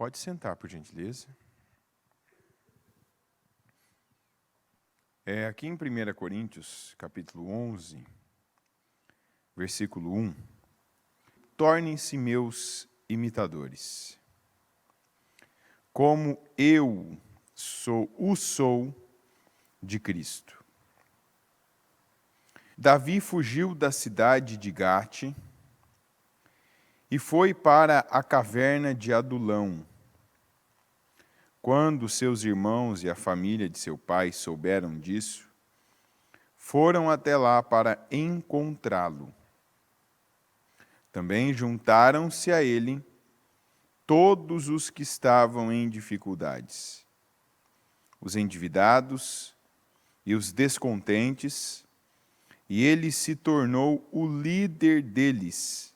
Pode sentar, por gentileza. Aqui em 1 Coríntios, capítulo 11, versículo 1. Tornem-se meus imitadores, como eu sou de Cristo. Davi fugiu da cidade de Gate e foi para a caverna de Adulão. Quando seus irmãos e a família de seu pai souberam disso, foram até lá para encontrá-lo. Também juntaram-se a ele todos os que estavam em dificuldades, os endividados e os descontentes, e ele se tornou o líder deles.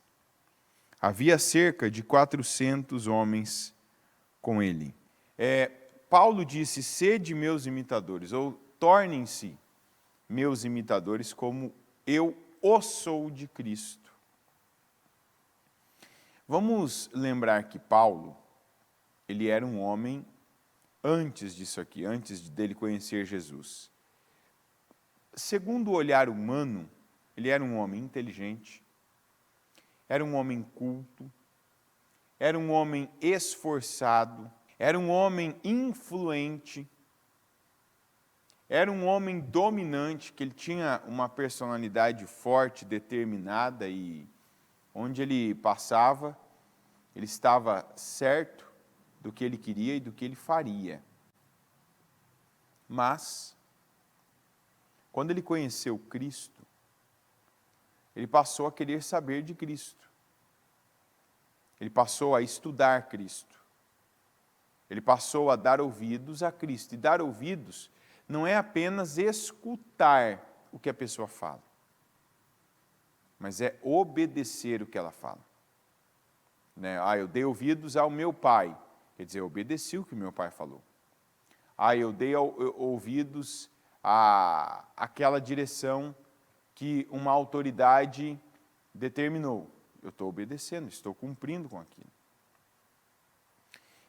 Havia cerca de 400 homens com ele. Paulo disse, sede meus imitadores, ou tornem-se meus imitadores, como eu o sou de Cristo. Vamos lembrar que Paulo, ele era um homem antes disso aqui, antes dele conhecer Jesus. Segundo o olhar humano, ele era um homem inteligente, era um homem culto, era um homem esforçado, era um homem influente, era um homem dominante, que ele tinha uma personalidade forte, determinada, e onde ele passava, ele estava certo do que ele queria e do que ele faria. Mas, quando ele conheceu Cristo, ele passou a querer saber de Cristo. Ele passou a estudar Cristo. Ele passou a dar ouvidos a Cristo. E dar ouvidos não é apenas escutar o que a pessoa fala, mas é obedecer o que ela fala. Eu dei ouvidos ao meu pai. Quer dizer, eu obedeci o que o meu pai falou. Eu dei ouvidos àquela direção que uma autoridade determinou. Eu estou obedecendo, estou cumprindo com aquilo.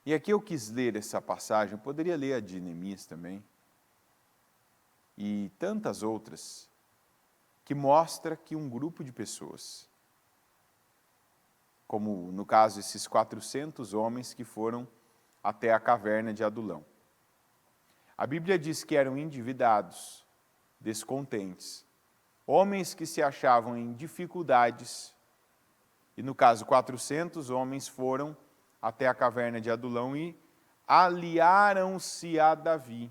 E aqui eu quis ler essa passagem, eu poderia ler a de Neemias também, e tantas outras, que mostra que um grupo de pessoas, como no caso esses 400 homens que foram até a caverna de Adulão. A Bíblia diz que eram endividados, descontentes, homens que se achavam em dificuldades, e no caso 400 homens foram até a caverna de Adulão e aliaram-se a Davi.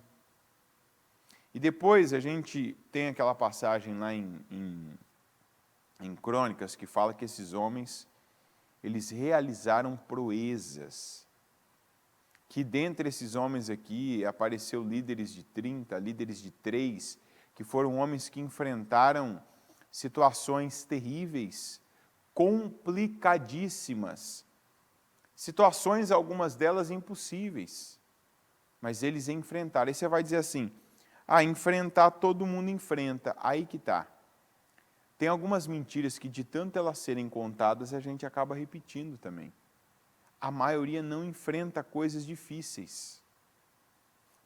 E depois a gente tem aquela passagem lá em Crônicas que fala que esses homens, eles realizaram proezas. Que dentre esses homens aqui apareceu líderes de 30, líderes de 3, que foram homens que enfrentaram situações terríveis, complicadíssimas, situações, algumas delas impossíveis, mas eles enfrentaram. Aí você vai dizer assim, enfrentar todo mundo enfrenta, aí que está. Tem algumas mentiras que de tanto elas serem contadas, a gente acaba repetindo também. A maioria não enfrenta coisas difíceis,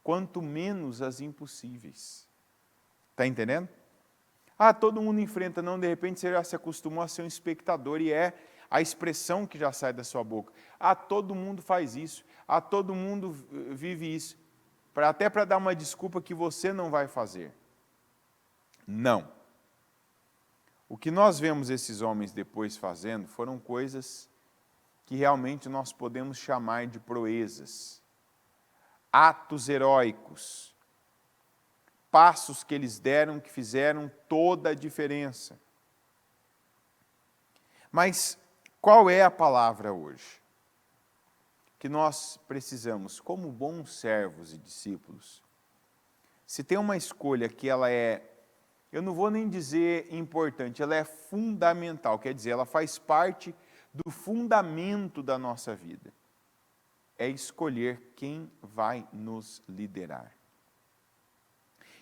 quanto menos as impossíveis. Está entendendo? Todo mundo enfrenta, não, de repente você já se acostumou a ser um espectador e é a expressão que já sai da sua boca. Todo mundo faz isso, todo mundo vive isso, até para dar uma desculpa que você não vai fazer. Não. O que nós vemos esses homens depois fazendo foram coisas que realmente nós podemos chamar de proezas, atos heróicos, passos que eles deram que fizeram toda a diferença. Mas qual é a palavra hoje? Que nós precisamos, como bons servos e discípulos, se tem uma escolha que ela eu não vou nem dizer importante, ela é fundamental, quer dizer, ela faz parte do fundamento da nossa vida, é escolher quem vai nos liderar.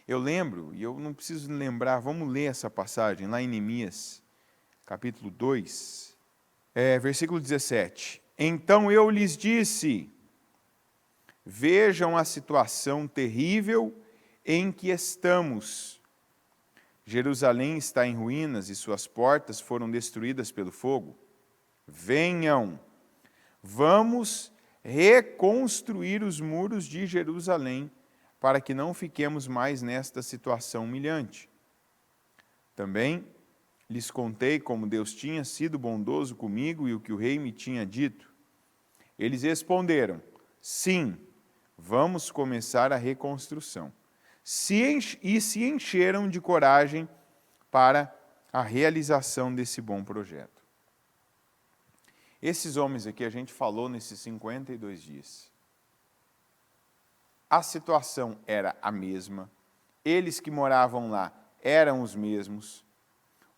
Eu lembro, e eu não preciso lembrar, vamos ler essa passagem lá em Neemias, capítulo 2, versículo 17. Então eu lhes disse, Vejam a situação terrível em que estamos. Jerusalém está em ruínas e suas portas foram destruídas pelo fogo. Venham, vamos reconstruir os muros de Jerusalém, para que não fiquemos mais nesta situação humilhante. Também lhes contei como Deus tinha sido bondoso comigo e o que o rei me tinha dito. Eles responderam: sim, vamos começar a reconstrução. E se encheram de coragem para a realização desse bom projeto. Esses homens aqui a gente falou nesses 52 dias. A situação era a mesma, eles que moravam lá eram os mesmos,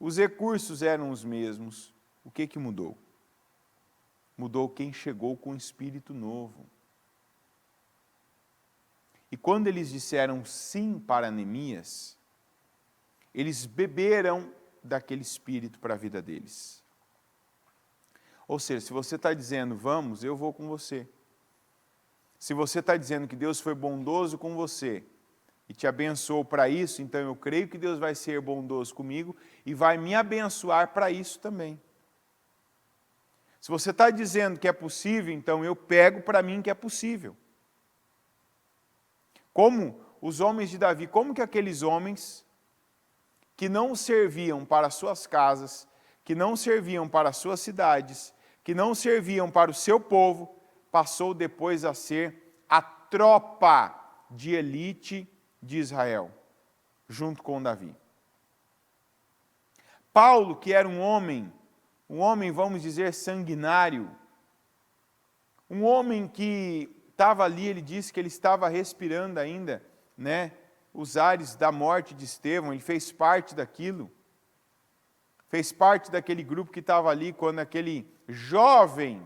os recursos eram os mesmos. O que mudou? Mudou quem chegou com um espírito novo. E quando eles disseram sim para Neemias, eles beberam daquele espírito para a vida deles. Ou seja, se você está dizendo, vamos, eu vou com você. Se você está dizendo que Deus foi bondoso com você e te abençoou para isso, então eu creio que Deus vai ser bondoso comigo e vai me abençoar para isso também. Se você está dizendo que é possível, então eu pego para mim que é possível. Como os homens de Davi, como que aqueles homens que não serviam para suas casas, que não serviam para suas cidades, que não serviam para o seu povo, passou depois a ser a tropa de elite de Israel, junto com Davi. Paulo, que era um homem, vamos dizer, sanguinário, um homem que estava ali, ele disse que ele estava respirando ainda, os ares da morte de Estevão, ele fez parte daquilo, fez parte daquele grupo que estava ali quando aquele jovem,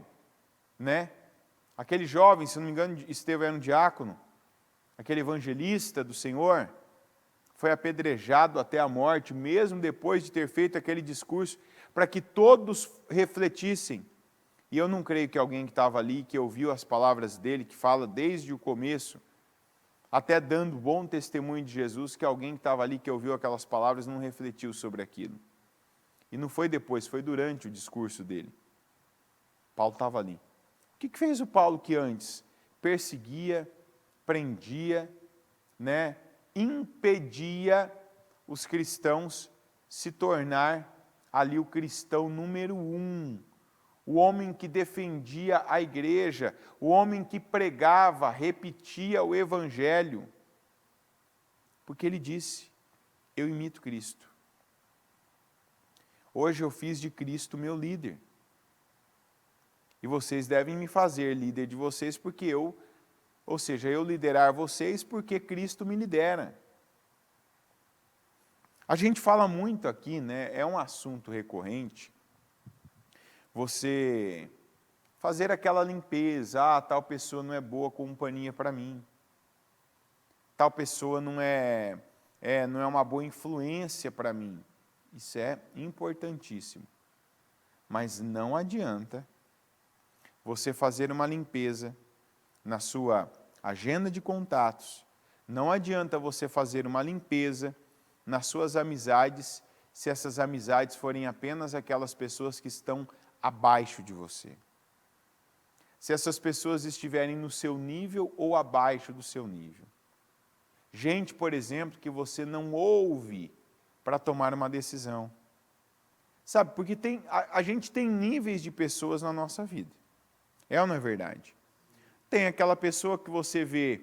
se não me engano, Estevão era um diácono, aquele evangelista do Senhor, foi apedrejado até a morte, mesmo depois de ter feito aquele discurso, para que todos refletissem. E eu não creio que alguém que estava ali, que ouviu as palavras dele, que fala desde o começo, até dando bom testemunho de Jesus, que alguém que estava ali, que ouviu aquelas palavras, não refletiu sobre aquilo. E não foi depois, foi durante o discurso dele. Paulo estava ali. O que fez o Paulo que antes perseguia, prendia, impedia os cristãos se tornar ali o cristão número 1, o homem que defendia a igreja, o homem que pregava, repetia o evangelho, porque ele disse, eu imito Cristo. Hoje eu fiz de Cristo meu líder. E vocês devem me fazer líder de vocês porque eu liderar vocês porque Cristo me lidera. A gente fala muito aqui, é um assunto recorrente, você fazer aquela limpeza, tal pessoa não é boa companhia para mim, tal pessoa não é uma boa influência para mim. Isso é importantíssimo, mas não adianta você fazer uma limpeza na sua agenda de contatos, não adianta você fazer uma limpeza nas suas amizades, se essas amizades forem apenas aquelas pessoas que estão abaixo de você. Se essas pessoas estiverem no seu nível ou abaixo do seu nível. Gente, por exemplo, que você não ouve para tomar uma decisão. Sabe, porque a gente tem níveis de pessoas na nossa vida. É ou não é verdade? Tem aquela pessoa que você vê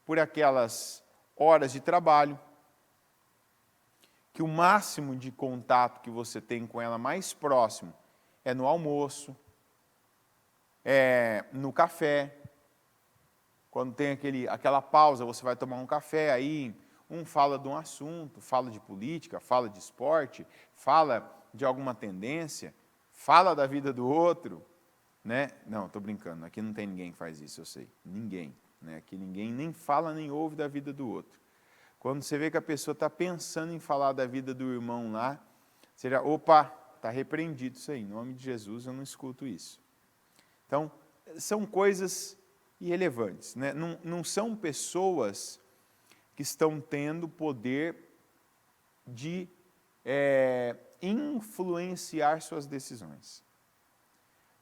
por aquelas horas de trabalho, que o máximo de contato que você tem com ela mais próximo é no almoço, é no café. Quando tem aquela pausa, você vai tomar um café, aí um fala de um assunto, fala de política, fala de esporte, fala de alguma tendência, fala da vida do outro, Não, estou brincando, aqui não tem ninguém que faz isso, eu sei, ninguém. Aqui ninguém nem fala nem ouve da vida do outro. Quando você vê que a pessoa está pensando em falar da vida do irmão lá, você já, opa, está repreendido isso aí, em nome de Jesus eu não escuto isso. Então, são coisas irrelevantes, né? Não são pessoas que estão tendo poder de influenciar suas decisões.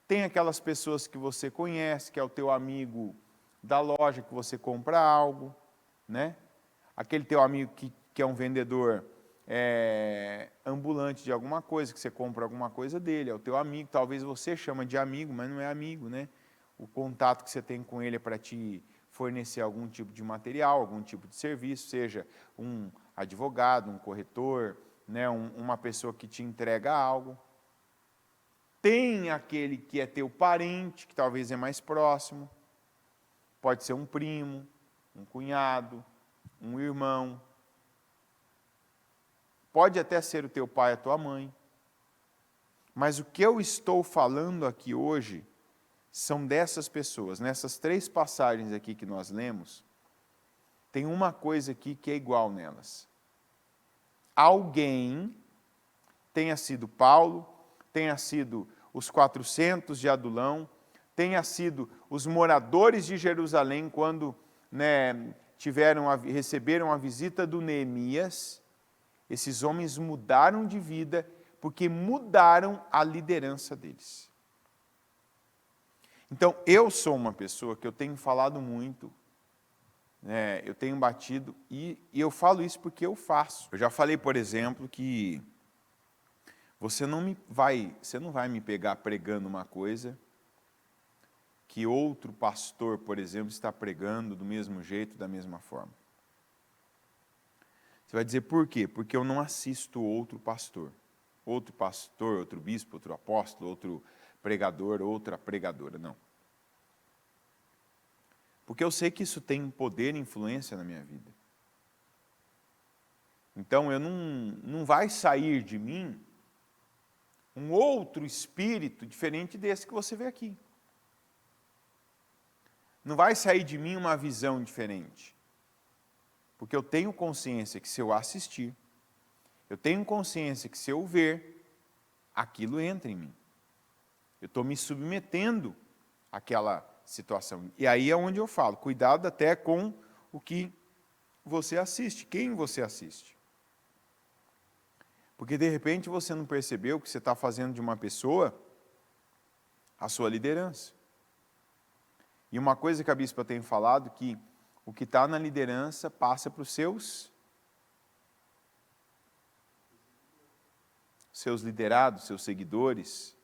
Tem aquelas pessoas que você conhece, que é o teu amigo da loja, que você compra algo, né? Aquele teu amigo que é um vendedor ambulante de alguma coisa, que você compra alguma coisa dele, é o teu amigo, talvez você chama de amigo, mas não é amigo, né? O contato que você tem com ele é para te fornecer algum tipo de material, algum tipo de serviço, seja um advogado, um corretor, né? Uma pessoa que te entrega algo. Tem aquele que é teu parente, que talvez é mais próximo, pode ser um primo, um cunhado, um irmão, pode até ser o teu pai, a tua mãe. Mas o que eu estou falando aqui hoje são dessas pessoas. Nessas 3 passagens aqui que nós lemos, tem uma coisa aqui que é igual nelas. Alguém, tenha sido Paulo, tenha sido os 400 de Adulão, tenha sido os moradores de Jerusalém, quando receberam a visita do Neemias, esses homens mudaram de vida porque mudaram a liderança deles. Então, eu sou uma pessoa que eu tenho falado muito, eu tenho batido, e eu falo isso porque eu faço. Eu já falei, por exemplo, que você não vai me pegar pregando uma coisa que outro pastor, por exemplo, está pregando do mesmo jeito, da mesma forma. Você vai dizer por quê? Porque eu não assisto outro pastor, outro bispo, outro apóstolo, outro pregador, outra pregadora, não. Porque eu sei que isso tem poder e influência na minha vida. Então, não vai sair de mim um outro espírito diferente desse que você vê aqui. Não vai sair de mim uma visão diferente. Porque eu tenho consciência que se eu assistir, eu tenho consciência que se eu ver, aquilo entra em mim. Eu estou me submetendo àquela situação. E aí é onde eu falo, cuidado até com o que você assiste, quem você assiste. Porque de repente você não percebeu que você está fazendo de uma pessoa a sua liderança. E uma coisa que a bispa tem falado, que o que está na liderança passa para os seus liderados, seus seguidores.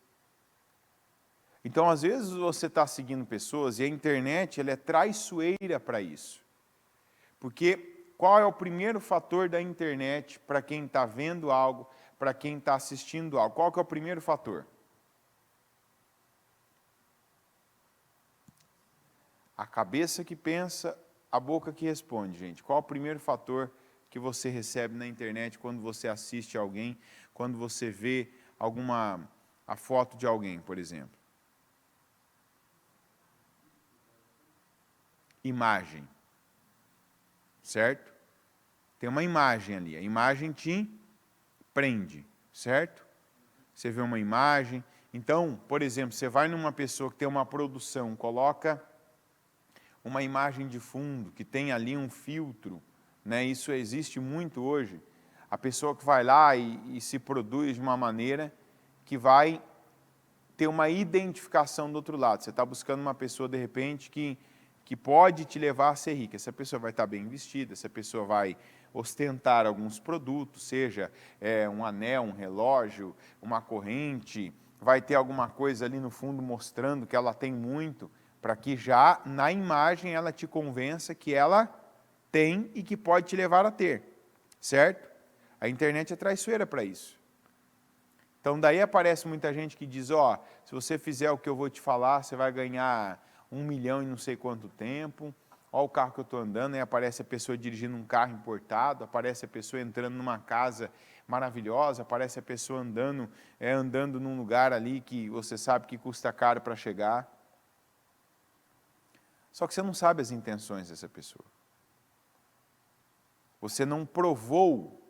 Então, às vezes, você está seguindo pessoas e a internet ela é traiçoeira para isso. Porque qual é o primeiro fator da internet para quem está vendo algo, para quem está assistindo algo? Qual que é o primeiro fator? A cabeça que pensa, a boca que responde, gente. Qual é o primeiro fator que você recebe na internet quando você assiste alguém, quando você vê a foto de alguém, por exemplo? Imagem. Certo? Tem uma imagem ali. A imagem te prende, certo? Você vê uma imagem. Então, por exemplo, você vai numa pessoa que tem uma produção, coloca uma imagem de fundo, que tem ali um filtro, né? Isso existe muito hoje. A pessoa que vai lá e se produz de uma maneira que vai ter uma identificação do outro lado. Você está buscando uma pessoa, de repente, que pode te levar a ser rica. Essa pessoa vai estar bem vestida, essa pessoa vai ostentar alguns produtos, seja um anel, um relógio, uma corrente, vai ter alguma coisa ali no fundo mostrando que ela tem muito, para que já na imagem ela te convença que ela tem e que pode te levar a ter, certo? A internet é traiçoeira para isso. Então daí aparece muita gente que diz, se você fizer o que eu vou te falar, você vai ganhar 1 milhão em não sei quanto tempo, olha o carro que eu estou andando, aí aparece a pessoa dirigindo um carro importado, aparece a pessoa entrando numa casa maravilhosa, aparece a pessoa andando num lugar ali que você sabe que custa caro para chegar. Só que você não sabe as intenções dessa pessoa. Você não provou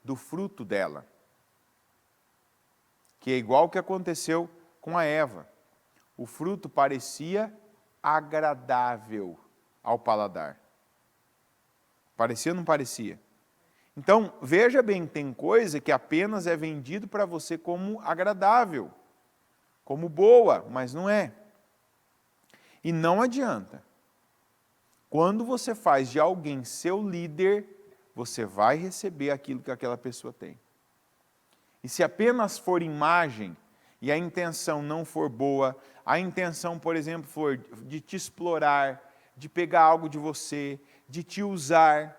do fruto dela. Que é igual o que aconteceu com a Eva. O fruto parecia agradável ao paladar. Parecia ou não parecia? Então, veja bem, tem coisa que apenas é vendido para você como agradável, como boa, mas não é. E não adianta. Quando você faz de alguém seu líder, você vai receber aquilo que aquela pessoa tem. E se apenas for imagem, e a intenção não for boa, a intenção, por exemplo, for de te explorar, de pegar algo de você, de te usar,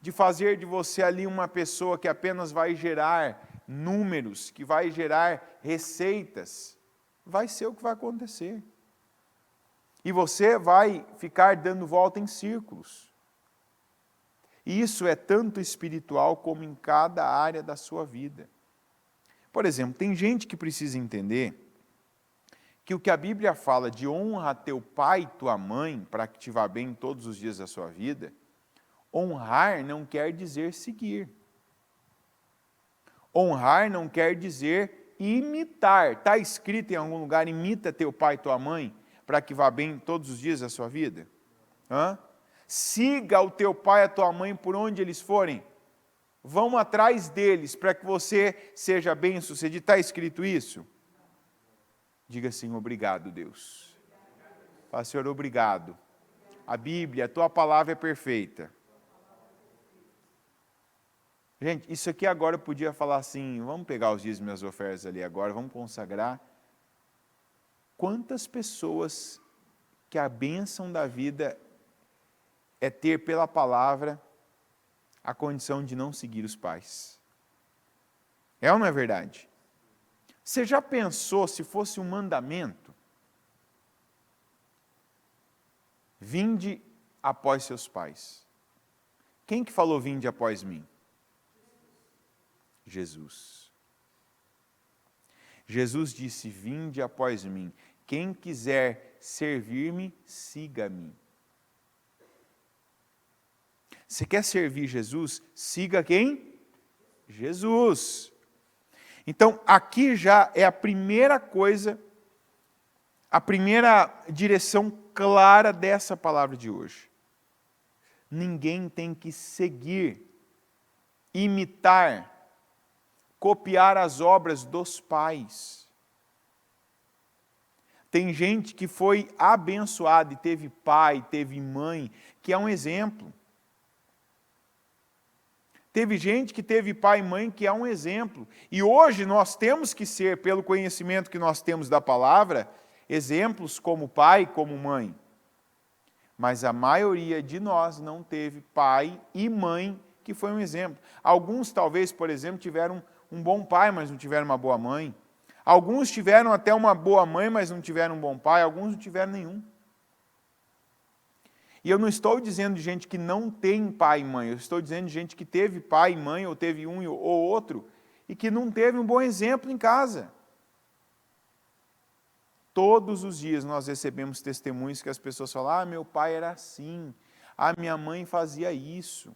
de fazer de você ali uma pessoa que apenas vai gerar números, que vai gerar receitas, vai ser o que vai acontecer. E você vai ficar dando volta em círculos. E isso é tanto espiritual como em cada área da sua vida. Por exemplo, tem gente que precisa entender que o que a Bíblia fala de honra teu pai e tua mãe, para que te vá bem todos os dias da sua vida, honrar não quer dizer seguir. Honrar não quer dizer imitar. Está escrito em algum lugar, imita teu pai e tua mãe, para que vá bem todos os dias da sua vida? Siga o teu pai e a tua mãe por onde eles forem. Vão atrás deles para que você seja bem-sucedido. Está escrito isso? Diga assim, obrigado, Deus. Fala, Senhor, obrigado. A Bíblia, a tua palavra é perfeita. Gente, isso aqui agora eu podia falar assim, vamos pegar os dízimos e as ofertas ali agora, vamos consagrar. Quantas pessoas que a bênção da vida é ter pela palavra a condição de não seguir os pais? É ou não é verdade? Você já pensou se fosse um mandamento? Vinde após seus pais. Quem que falou vinde após mim? Jesus. Jesus disse, vinde após mim. Quem quiser servir-me, siga-me. Você quer servir Jesus? Siga quem? Jesus. Então, aqui já é a primeira coisa, a primeira direção clara dessa palavra de hoje. Ninguém tem que seguir, imitar, copiar as obras dos pais. Tem gente que foi abençoada e teve pai, teve mãe, que é um exemplo. Teve gente que teve pai e mãe que é um exemplo. E hoje nós temos que ser, pelo conhecimento que nós temos da palavra, exemplos como pai, como mãe. Mas a maioria de nós não teve pai e mãe que foi um exemplo. Alguns talvez, por exemplo, tiveram um bom pai, mas não tiveram uma boa mãe. Alguns tiveram até uma boa mãe, mas não tiveram um bom pai. Alguns não tiveram nenhum. E eu não estou dizendo de gente que não tem pai e mãe, eu estou dizendo de gente que teve pai e mãe, ou teve um ou outro, e que não teve um bom exemplo em casa. Todos os dias nós recebemos testemunhos que as pessoas falam, meu pai era assim, minha mãe fazia isso.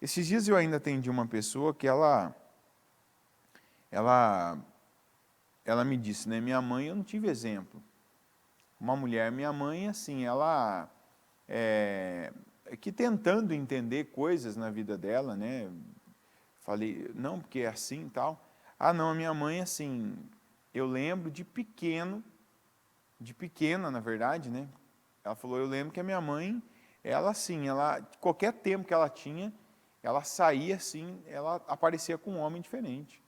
Esses dias eu ainda atendi uma pessoa que ela me disse, né, minha mãe eu não tive exemplo. Uma mulher, minha mãe, assim, ela que tentando entender coisas na vida dela, né? Falei, não, porque é assim e tal. Não, a minha mãe, assim, eu lembro de pequena, na verdade, né? Ela falou, eu lembro que a minha mãe, ela, assim, qualquer tempo que ela tinha, ela saía, assim, ela aparecia com um homem diferente.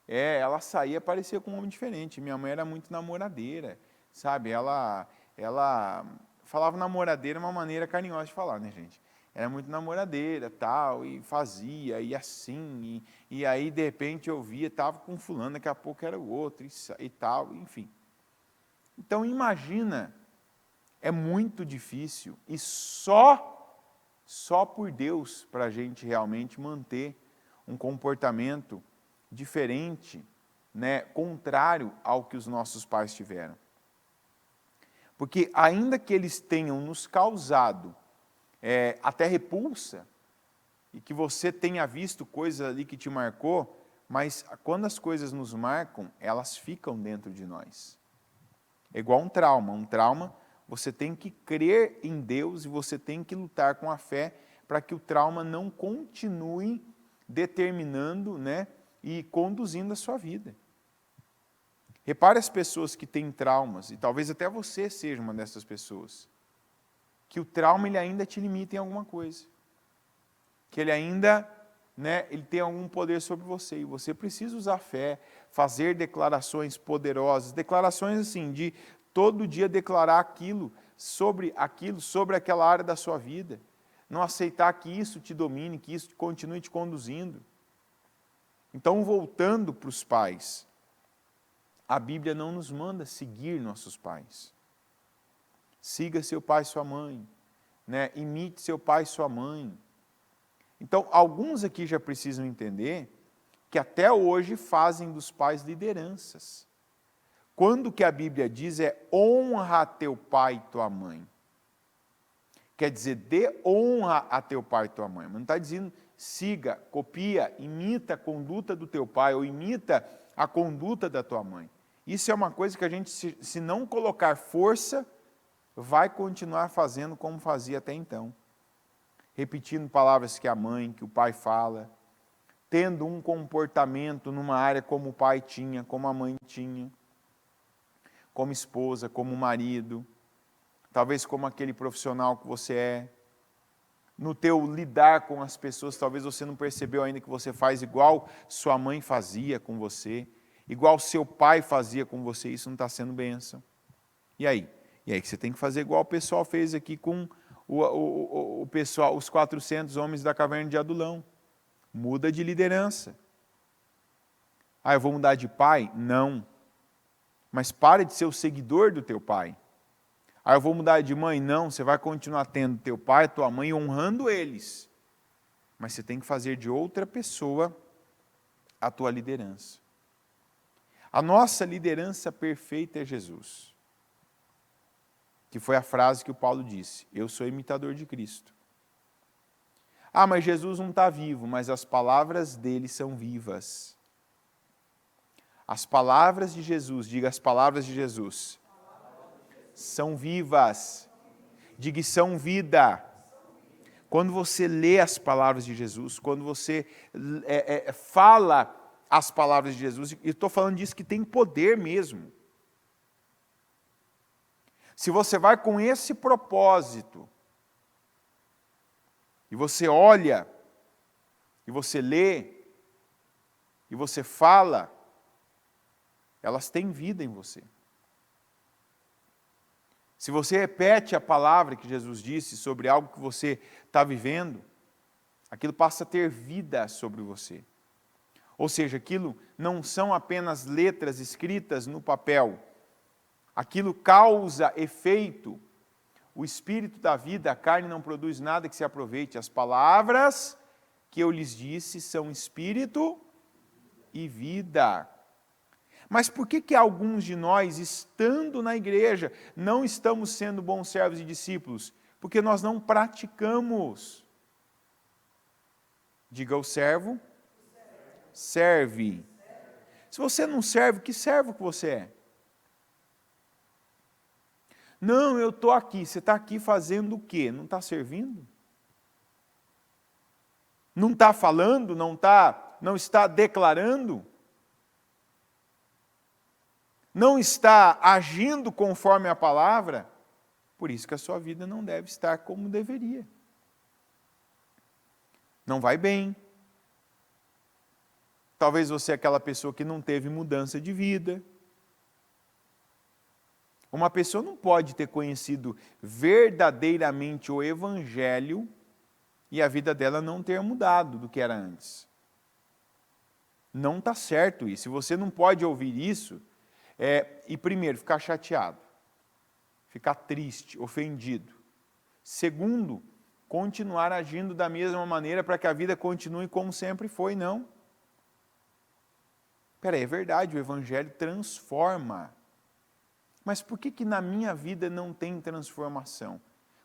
Ela saía e aparecia com um homem diferente. Minha mãe era muito namoradeira. Sabe, ela falava namoradeira uma maneira carinhosa de falar, né, gente? Era muito namoradeira, tal, e fazia, e assim, e aí, de repente, eu via, estava com fulano, daqui a pouco era o outro, e tal, enfim. Então, imagina, é muito difícil, e só por Deus, para a gente realmente manter um comportamento diferente, né, contrário ao que os nossos pais tiveram. Porque ainda que eles tenham nos causado até repulsa, e que você tenha visto coisas ali que te marcou, mas quando as coisas nos marcam, elas ficam dentro de nós. É igual um trauma. Um trauma, você tem que crer em Deus e você tem que lutar com a fé para que o trauma não continue determinando, né, e conduzindo a sua vida. Repare as pessoas que têm traumas, e talvez até você seja uma dessas pessoas, que o trauma ele ainda te limita em alguma coisa. Que ele ainda, né, ele tem algum poder sobre você, e você precisa usar fé, fazer declarações poderosas, declarações assim, de todo dia declarar aquilo, sobre aquela área da sua vida. Não aceitar que isso te domine, que isso continue te conduzindo. Então, voltando para os pais, a Bíblia não nos manda seguir nossos pais. Siga seu pai e sua mãe, né? Imite seu pai e sua mãe. Então, alguns aqui já precisam entender que até hoje fazem dos pais lideranças. Quando que a Bíblia diz é honra teu pai e tua mãe. Quer dizer, dê honra a teu pai e tua mãe. Mas não está dizendo siga, copia, imita a conduta do teu pai ou imita a conduta da tua mãe. Isso é uma coisa que a gente, se não colocar força, vai continuar fazendo como fazia até então. Repetindo palavras que a mãe, que o pai fala, tendo um comportamento numa área como o pai tinha, como a mãe tinha, como esposa, como marido, talvez como aquele profissional que você é. No teu lidar com as pessoas, talvez você não percebeu ainda que você faz igual sua mãe fazia com você, igual seu pai fazia com você, isso não está sendo bênção. E aí? E aí que você tem que fazer igual o pessoal fez aqui com o pessoal, os 400 homens da caverna de Adulão. Muda de liderança. Ah, eu vou mudar de pai? Não. Mas pare de ser o seguidor do teu pai. Ah, eu vou mudar de mãe? Não, você vai continuar tendo teu pai e tua mãe, honrando eles. Mas você tem que fazer de outra pessoa a tua liderança. A nossa liderança perfeita é Jesus. Que foi a frase que o Paulo disse, eu sou imitador de Cristo. Ah, mas Jesus não está vivo, mas as palavras dele são vivas. As palavras de Jesus, diga as palavras de Jesus, são vivas. Diga, são vida. Quando você lê as palavras de Jesus, quando você fala as palavras de Jesus, e estou falando disso que tem poder mesmo. Se você vai com esse propósito, e você olha, e você lê, e você fala, elas têm vida em você. Se você repete a palavra que Jesus disse sobre algo que você está vivendo, aquilo passa a ter vida sobre você. Ou seja, aquilo não são apenas letras escritas no papel. Aquilo causa efeito. O espírito da vida, a carne não produz nada que se aproveite. As palavras que eu lhes disse são espírito e vida. Mas por que alguns de nós, estando na igreja, não estamos sendo bons servos e discípulos? Porque nós não praticamos. Diga o servo, serve. Se você não serve, que servo que você é? Não, eu estou aqui. Você está aqui fazendo o quê? Não está servindo? Não está falando? Não está declarando? Não está agindo conforme a palavra? Por isso que a sua vida não deve estar como deveria. Não vai bem. Talvez você é aquela pessoa que não teve mudança de vida. Uma pessoa não pode ter conhecido verdadeiramente o Evangelho e a vida dela não ter mudado do que era antes. Não está certo isso. Se você não pode ouvir isso, e primeiro, ficar chateado, ficar triste, ofendido. Segundo, continuar agindo da mesma maneira para que a vida continue como sempre foi, não. Espera aí, é verdade, o Evangelho transforma. Mas por que na minha vida não tem transformação?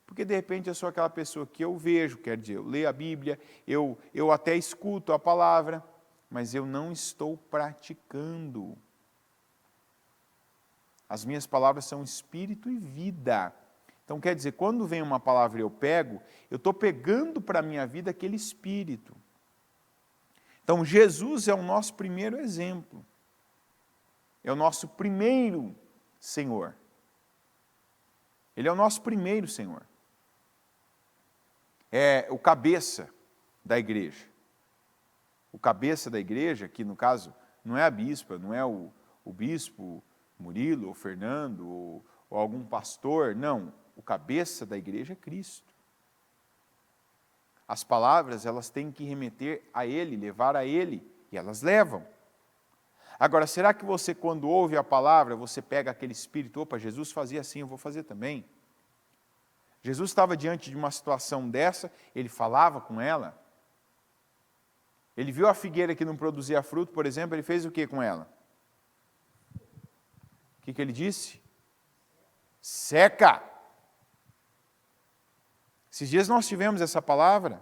Porque de repente eu sou aquela pessoa que eu vejo, quer dizer, eu leio a Bíblia, eu até escuto a palavra, mas eu não estou praticando. As minhas palavras são espírito e vida. Então quer dizer, quando vem uma palavra e eu pego, eu estou pegando para a minha vida aquele espírito. Então Jesus é o nosso primeiro exemplo. É o nosso primeiro Senhor. Ele é o nosso primeiro Senhor. É o cabeça da igreja. O cabeça da igreja, que no caso não é a bispa, não é o bispo Murilo, ou Fernando, ou algum pastor, não. O cabeça da igreja é Cristo. As palavras, elas têm que remeter a Ele, levar a Ele, e elas levam. Agora, será que você, quando ouve a palavra, você pega aquele espírito, opa, Jesus fazia assim, eu vou fazer também? Jesus estava diante de uma situação dessa, ele falava com ela. Ele viu a figueira que não produzia fruto, por exemplo, ele fez o que com ela? O que ele disse? Seca! Esses dias nós tivemos essa palavra.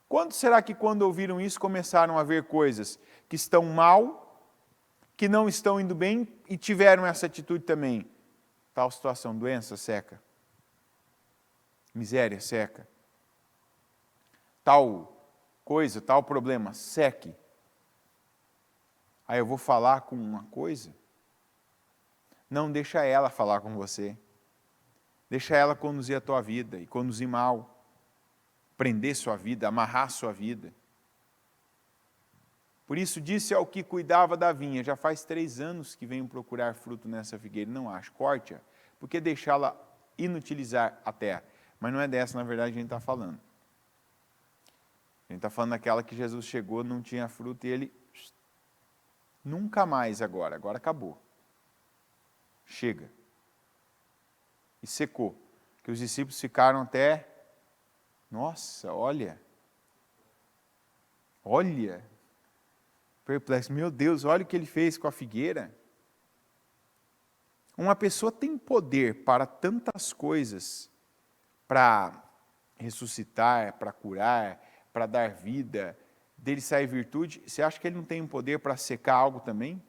Quando será que quando ouviram isso começaram a ver coisas que estão mal, que não estão indo bem e tiveram essa atitude também? Tal situação, doença seca. Miséria seca. Tal coisa, tal problema, seque. Aí eu vou falar com uma coisa? Não, deixa ela falar com você. Deixa ela conduzir a tua vida e conduzir mal. Prender sua vida, amarrar sua vida. Por isso disse ao que cuidava da vinha, já faz 3 anos que venho procurar fruto nessa figueira, não acho, corte-a, porque deixá-la inutilizar a terra. Mas não é dessa, na verdade, que a gente está falando. A gente está falando daquela que Jesus chegou, não tinha fruto e ele, nunca mais agora acabou. Chega. E secou. Que os discípulos ficaram até, nossa, olha, perplexo, meu Deus, olha o que ele fez com a figueira. Uma pessoa tem poder para tantas coisas, para ressuscitar, para curar, para dar vida, dele sair virtude, você acha que ele não tem um poder para secar algo também?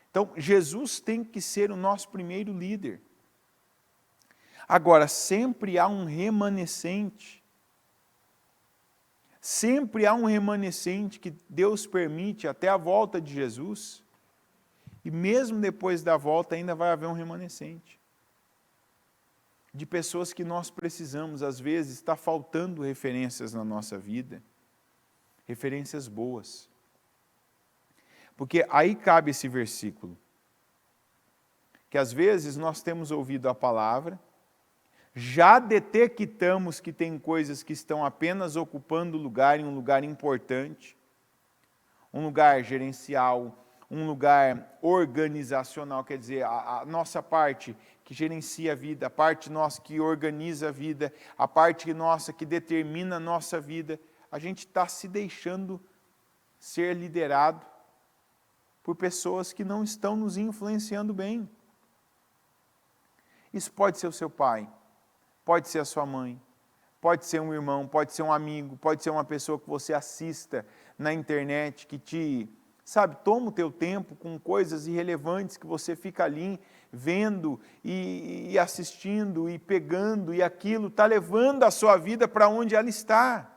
Então, Jesus tem que ser o nosso primeiro líder. Agora, sempre há um remanescente. Sempre há um remanescente que Deus permite até a volta de Jesus. E mesmo depois da volta ainda vai haver um remanescente. De pessoas que nós precisamos, às vezes, está faltando referências na nossa vida. Referências boas. Porque aí cabe esse versículo. Que às vezes nós temos ouvido a palavra, já detectamos que tem coisas que estão apenas ocupando lugar em um lugar importante, um lugar gerencial, um lugar organizacional, quer dizer, a nossa parte que gerencia a vida, a parte nossa que organiza a vida, a parte nossa que determina a nossa vida, a gente está se deixando ser liderado por pessoas que não estão nos influenciando bem. Isso pode ser o seu pai, pode ser a sua mãe, pode ser um irmão, pode ser um amigo, pode ser uma pessoa que você assista na internet, que te, toma o teu tempo com coisas irrelevantes que você fica ali vendo e assistindo e pegando, e aquilo está levando a sua vida para onde ela está.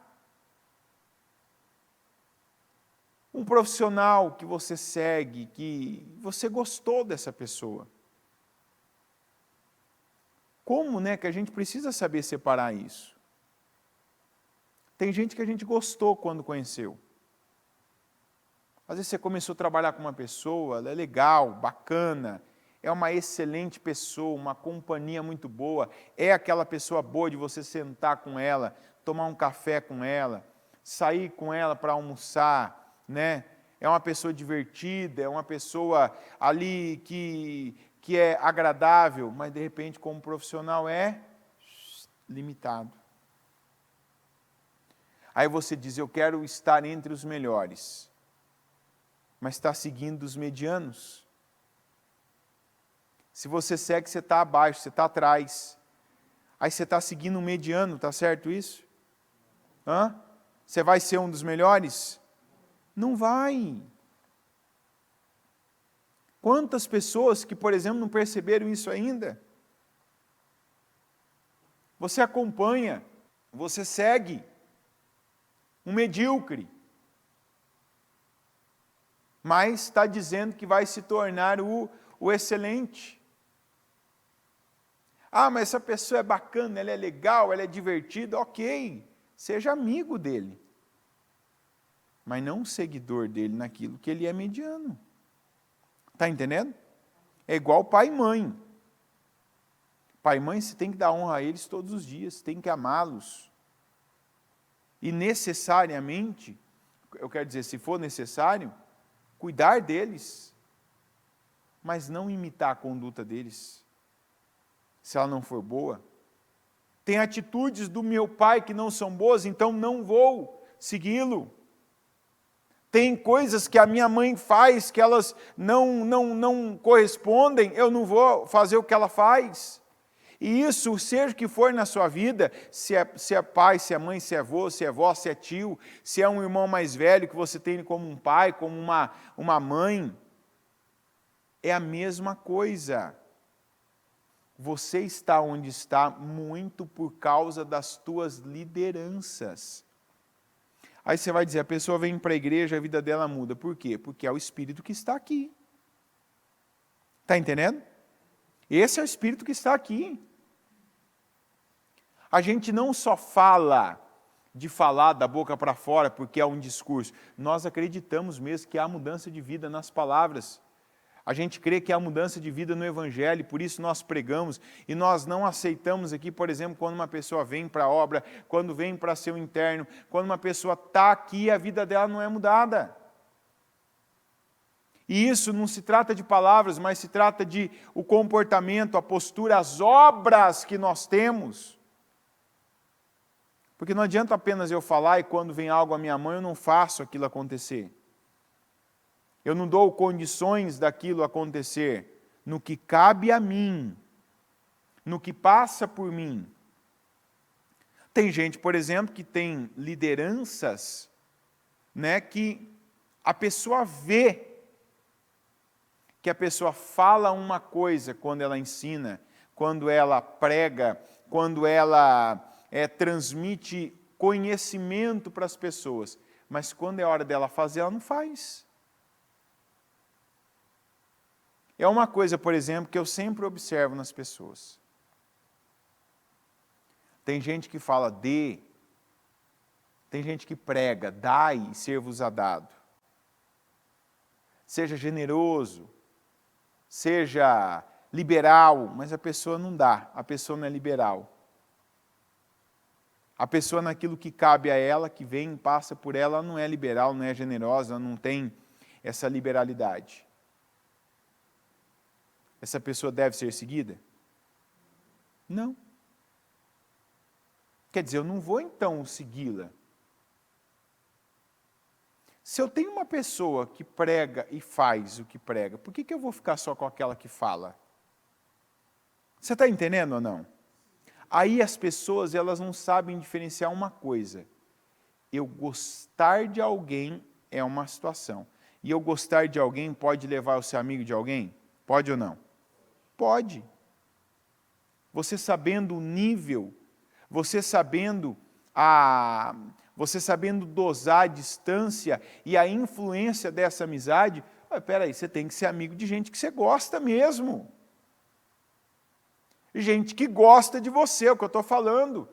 Um profissional que você segue, que você gostou dessa pessoa. Como, que a gente precisa saber separar isso? Tem gente que a gente gostou quando conheceu. Às vezes você começou a trabalhar com uma pessoa, ela é legal, bacana, é uma excelente pessoa, uma companhia muito boa, é aquela pessoa boa de você sentar com ela, tomar um café com ela, sair com ela para almoçar, É uma pessoa divertida, é uma pessoa ali que é agradável, mas de repente como profissional é limitado. Aí você diz, eu quero estar entre os melhores, mas está seguindo os medianos. Se você segue, você está abaixo, você está atrás. Aí você está seguindo um mediano, está certo isso? Você vai ser um dos melhores? Não vai. Quantas pessoas que, por exemplo, não perceberam isso ainda? Você acompanha, você segue um medíocre, mas está dizendo que vai se tornar o excelente. Ah, mas essa pessoa é bacana, ela é legal, ela é divertida, ok, seja amigo dele, mas não seguidor dele naquilo que ele é mediano. Está entendendo? É igual pai e mãe. Pai e mãe, você tem que dar honra a eles todos os dias, tem que amá-los. E necessariamente, eu quero dizer, se for necessário, cuidar deles, mas não imitar a conduta deles, se ela não for boa. Tem atitudes do meu pai que não são boas, então não vou segui-lo. Tem coisas que a minha mãe faz que elas não correspondem, eu não vou fazer o que ela faz. E isso, seja o que for na sua vida, se é pai, se é mãe, se é avô, se é vó, se é tio, se é um irmão mais velho que você tem como um pai, como uma mãe, é a mesma coisa. Você está onde está muito por causa das tuas lideranças. Aí você vai dizer, a pessoa vem para a igreja, a vida dela muda. Por quê? Porque é o Espírito que está aqui. Está entendendo? Esse é o Espírito que está aqui. A gente não só fala de falar da boca para fora porque é um discurso. Nós acreditamos mesmo que há mudança de vida nas palavras. A gente crê que há mudança de vida no Evangelho, por isso nós pregamos. E nós não aceitamos aqui, por exemplo, quando uma pessoa vem para a obra, quando vem para seu interno, quando uma pessoa está aqui, a vida dela não é mudada. E isso não se trata de palavras, mas se trata de o comportamento, a postura, as obras que nós temos. Porque não adianta apenas eu falar e quando vem algo à minha mão eu não faço aquilo acontecer. Eu não dou condições daquilo acontecer no que cabe a mim, no que passa por mim. Tem gente, por exemplo, que tem lideranças, né, que a pessoa vê que a pessoa fala uma coisa quando ela ensina, quando ela prega, quando ela transmite conhecimento para as pessoas, mas quando é hora dela fazer, ela não faz. É uma coisa, por exemplo, que eu sempre observo nas pessoas. Tem gente que fala dê, tem gente que prega, dai e ser-vos-á dado. Seja generoso, seja liberal, mas a pessoa não dá, a pessoa não é liberal. A pessoa naquilo que cabe a ela, que vem, passa por ela, não é liberal, não é generosa, não tem essa liberalidade. Essa pessoa deve ser seguida? Não. Quer dizer, eu não vou então segui-la. Se eu tenho uma pessoa que prega e faz o que prega, por que eu vou ficar só com aquela que fala? Você está entendendo ou não? Aí as pessoas, elas não sabem diferenciar uma coisa. Eu gostar de alguém é uma situação. E eu gostar de alguém pode levar a ser amigo de alguém? Pode ou não? Pode. Você sabendo o nível, você sabendo dosar a distância e a influência dessa amizade, espera aí, você tem que ser amigo de gente que você gosta mesmo. Gente que gosta de você, é o que eu estou falando.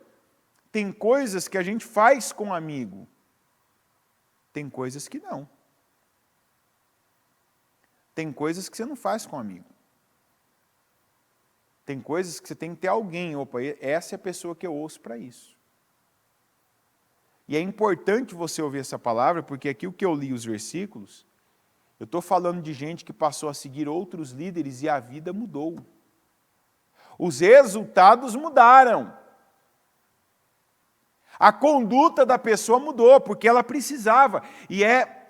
Tem coisas que a gente faz com amigo. Tem coisas que não. Tem coisas que você não faz com amigo. Tem coisas que você tem que ter alguém. Opa, essa é a pessoa que eu ouço para isso. E é importante você ouvir essa palavra, porque aqui o que eu li os versículos, eu estou falando de gente que passou a seguir outros líderes e a vida mudou. Os resultados mudaram. A conduta da pessoa mudou, porque ela precisava. E é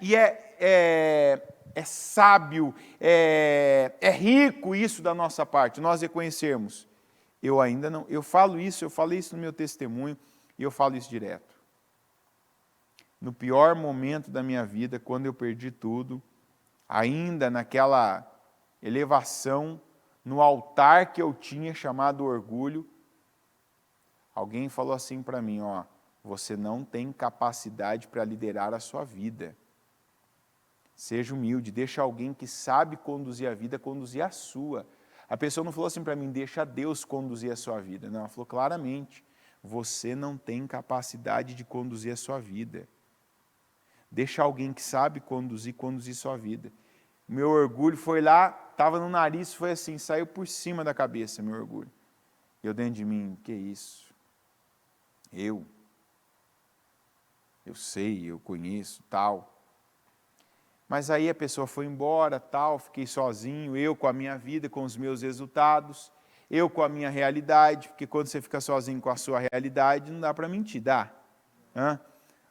sábio, é rico isso da nossa parte, nós reconhecermos. Eu ainda não, eu falei isso no meu testemunho, e eu falo isso direto. No pior momento da minha vida, quando eu perdi tudo, ainda naquela elevação no altar que eu tinha chamado orgulho, alguém falou assim para mim, ó, você não tem capacidade para liderar a sua vida. Seja humilde, deixa alguém que sabe conduzir a vida, conduzir a sua. A pessoa não falou assim para mim, deixa Deus conduzir a sua vida. Não, ela falou claramente, você não tem capacidade de conduzir a sua vida. Deixa alguém que sabe conduzir sua vida. Meu orgulho foi lá, estava no nariz, foi assim, saiu por cima da cabeça, meu orgulho. E eu dentro de mim, que isso? Eu sei, eu conheço, tal. Mas aí a pessoa foi embora, tal, fiquei sozinho, eu com a minha vida, com os meus resultados, eu com a minha realidade, porque quando você fica sozinho com a sua realidade, não dá para mentir, dá.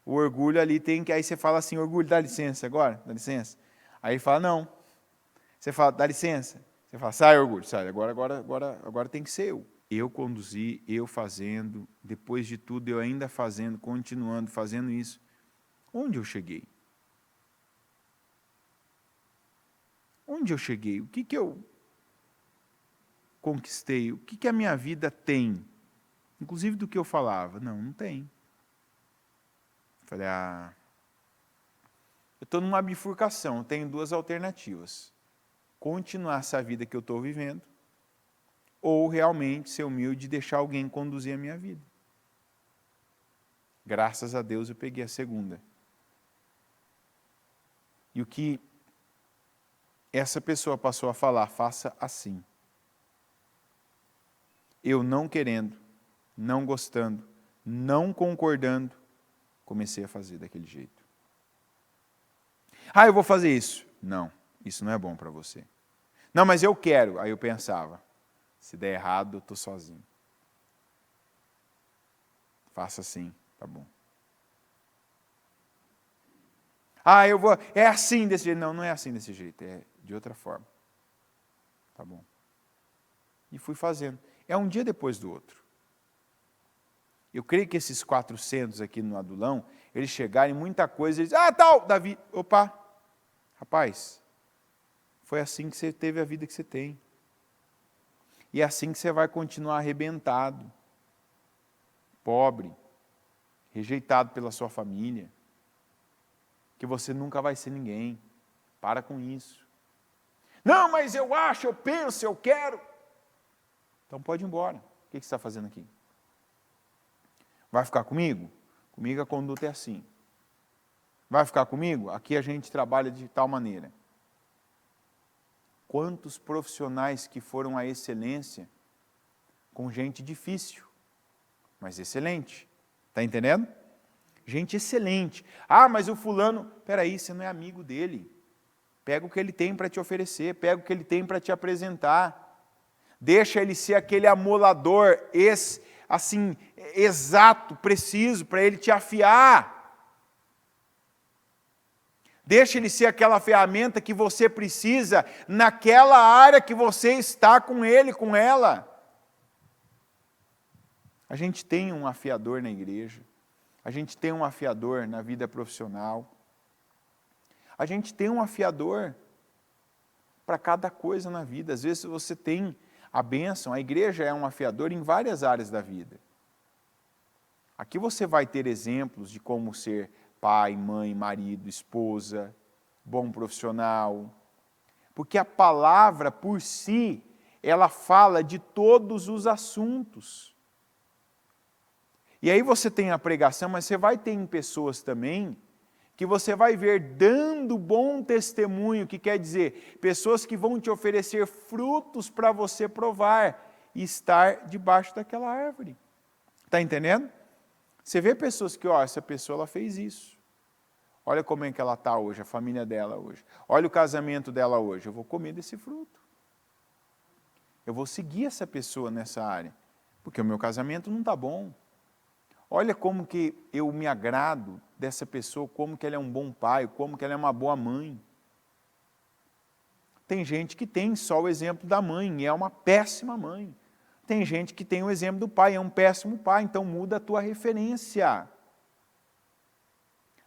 O orgulho ali tem que, aí você fala assim, orgulho, dá licença agora, dá licença. Aí ele fala, não. Você fala, dá licença. Você fala, sai orgulho, sai, agora tem que ser eu. Eu conduzi, eu fazendo, depois de tudo eu ainda fazendo, continuando, fazendo isso. Onde eu cheguei? Onde eu cheguei? O que eu conquistei? O que a minha vida tem? Inclusive do que eu falava. Não tem. Falei, eu estou numa bifurcação, tenho duas alternativas. Continuar essa vida que eu estou vivendo, ou realmente ser humilde e deixar alguém conduzir a minha vida. Graças a Deus eu peguei a segunda. E o que essa pessoa passou a falar, faça assim. Eu não querendo, não gostando, não concordando, comecei a fazer daquele jeito. Eu vou fazer isso. Não, isso não é bom para você. Não, mas eu quero. Aí eu pensava, se der errado, eu estou sozinho. Faça assim, tá bom. Eu vou, é assim desse jeito. Não é assim desse jeito, é de outra forma. Tá bom. E fui fazendo. É um dia depois do outro. Eu creio que esses 400 aqui no Adulão, eles chegaram em muita coisa, eles dizem, tal, Davi, opa, rapaz, foi assim que você teve a vida que você tem. E é assim que você vai continuar arrebentado, pobre, rejeitado pela sua família, que você nunca vai ser ninguém. Para com isso. Não, mas eu acho, eu penso, eu quero. Então pode ir embora. O que você está fazendo aqui? Vai ficar comigo? Comigo a conduta é assim. Vai ficar comigo? Aqui a gente trabalha de tal maneira. Quantos profissionais que foram à excelência com gente difícil, mas excelente. Está entendendo? Gente excelente. Mas o fulano, peraí, você não é amigo dele. Pega o que ele tem para te oferecer, pega o que ele tem para te apresentar. Deixa ele ser aquele amolador, assim, exato, preciso, para ele te afiar. Deixa ele ser aquela ferramenta que você precisa naquela área que você está com ele, com ela. A gente tem um afiador na igreja. A gente tem um afiador na vida profissional. A gente tem um afiador para cada coisa na vida. Às vezes você tem a bênção, a igreja é um afiador em várias áreas da vida. Aqui você vai ter exemplos de como ser pai, mãe, marido, esposa, bom profissional. Porque a palavra por si, ela fala de todos os assuntos. E aí você tem a pregação, mas você vai ter em pessoas também que você vai ver dando bom testemunho, que quer dizer, pessoas que vão te oferecer frutos para você provar e estar debaixo daquela árvore. Está entendendo? Você vê pessoas que, essa pessoa ela fez isso. Olha como é que ela está hoje, a família dela hoje. Olha o casamento dela hoje. Eu vou comer desse fruto. Eu vou seguir essa pessoa nessa área, porque o meu casamento não está bom. Olha como que eu me agrado dessa pessoa, como que ela é um bom pai, como que ela é uma boa mãe. Tem gente que tem só o exemplo da mãe e é uma péssima mãe. Tem gente que tem o exemplo do pai, é um péssimo pai, então muda a tua referência.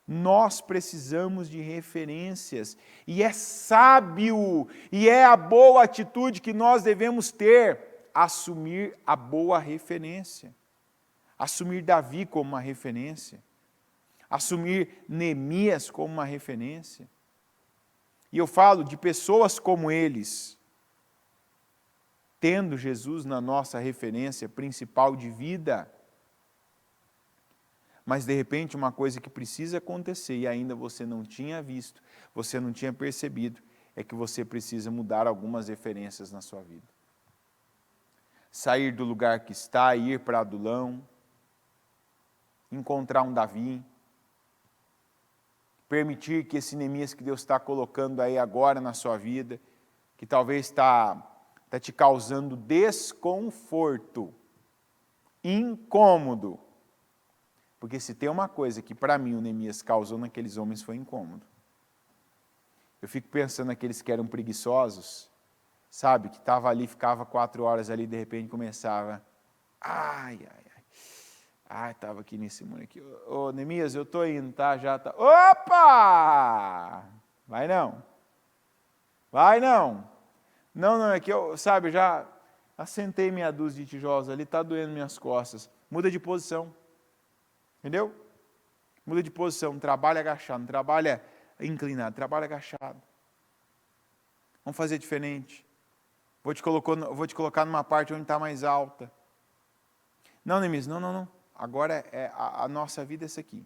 Nós precisamos de referências, e é sábio, e é a boa atitude que nós devemos ter, assumir a boa referência, assumir Davi como uma referência, assumir Neemias como uma referência. E eu falo de pessoas como eles, tendo Jesus na nossa referência principal de vida, mas de repente uma coisa que precisa acontecer e ainda você não tinha visto, você não tinha percebido, é que você precisa mudar algumas referências na sua vida. Sair do lugar que está, ir para Adulão, encontrar um Davi, permitir que esse Neemias que Deus está colocando aí agora na sua vida, que talvez está te causando desconforto, incômodo. Porque se tem uma coisa que para mim o Neemias causou naqueles homens foi incômodo. Eu fico pensando naqueles que eram preguiçosos, sabe, que estava ali, ficava 4 horas ali, de repente começava, estava aqui nesse mundo aqui, ô Neemias, eu estou indo, tá, já tá, opa, vai não, não, é que eu, sabe, já assentei meia dúzia de tijolos ali, está doendo minhas costas, muda de posição, entendeu? Muda de posição, não trabalha agachado, não trabalha inclinado, trabalha agachado. Vamos fazer diferente. Vou te colocar numa parte onde está mais alta. Não, Neemias, não. Agora a nossa vida é essa aqui.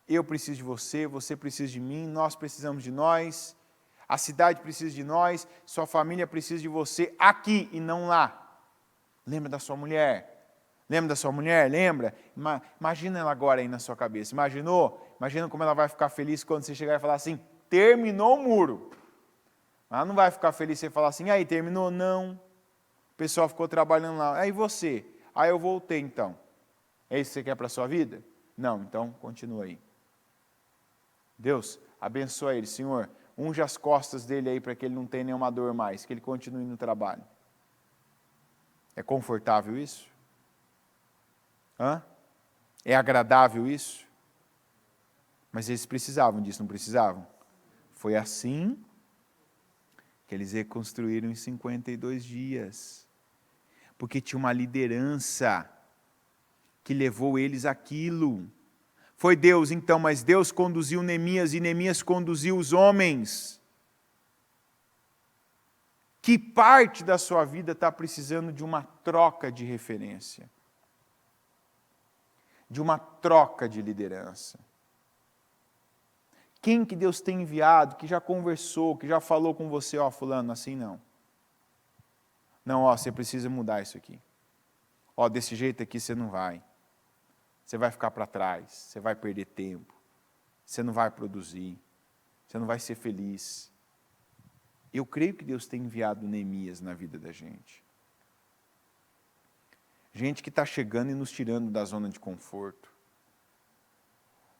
Eu preciso de você, você precisa de mim, nós precisamos de nós, a cidade precisa de nós, sua família precisa de você aqui e não lá. Lembra da sua mulher? Lembra? Imagina ela agora aí na sua cabeça. Imagina como ela vai ficar feliz quando você chegar e falar assim, terminou o muro. Ela não vai ficar feliz se você falar assim, aí, terminou? Não. O pessoal ficou trabalhando lá. Aí você? Aí eu voltei então. É isso que você quer para a sua vida? Não, então continua aí. Deus, abençoa ele, Senhor. Unge as costas dele aí para que ele não tenha nenhuma dor mais, que ele continue no trabalho. É confortável isso? É agradável isso? Mas eles precisavam disso, não precisavam? Foi assim que eles reconstruíram em 52 dias. Porque tinha uma liderança que levou eles àquilo. Foi Deus então, mas Deus conduziu Neemias e Neemias conduziu os homens. Que parte da sua vida está precisando de uma troca de referência? De uma troca de liderança? Quem que Deus tem enviado, que já conversou, que já falou com você, fulano, assim não. Não, você precisa mudar isso aqui. Desse jeito aqui você não vai. Você vai ficar para trás, você vai perder tempo, você não vai produzir, você não vai ser feliz. Eu creio que Deus tem enviado Neemias na vida da gente. Gente que está chegando e nos tirando da zona de conforto.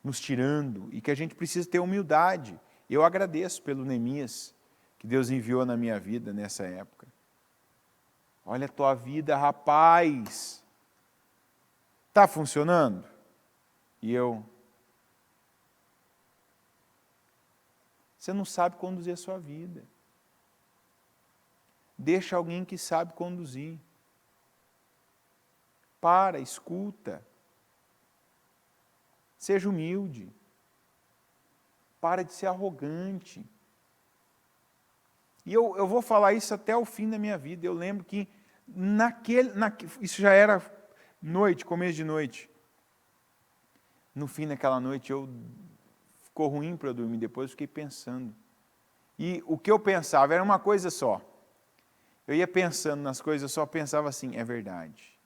Nos tirando, e que a gente precisa ter humildade. Eu agradeço pelo Neemias que Deus enviou na minha vida nessa época. Olha a tua vida, rapaz. Está funcionando? E você não sabe conduzir a sua vida. Deixa alguém que sabe conduzir. Escuta. Seja humilde. Para de ser arrogante. E eu vou falar isso até o fim da minha vida. Eu lembro que isso já era noite, começo de noite. No fim daquela noite ficou ruim para eu dormir, depois eu fiquei pensando. E o que eu pensava era uma coisa só. Eu ia pensando nas coisas, eu só pensava assim, é verdade.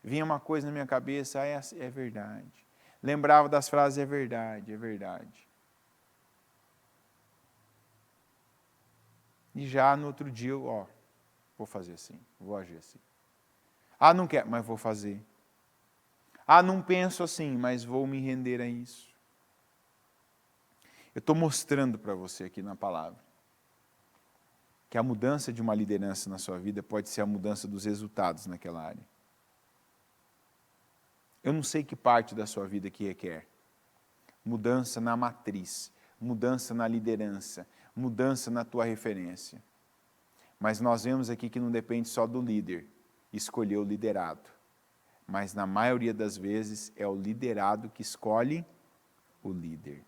Vinha uma coisa na minha cabeça, é verdade. Lembrava das frases, é verdade. E já no outro dia, vou fazer assim, vou agir assim. Não quero, mas vou fazer. Não penso assim, mas vou me render a isso. Eu estou mostrando para você aqui na palavra que a mudança de uma liderança na sua vida pode ser a mudança dos resultados naquela área. Eu não sei que parte da sua vida que requer. Mudança na matriz, mudança na liderança, mudança na tua referência. Mas nós vemos aqui que não depende só do líder escolher o liderado. Mas na maioria das vezes é o liderado que escolhe o líder.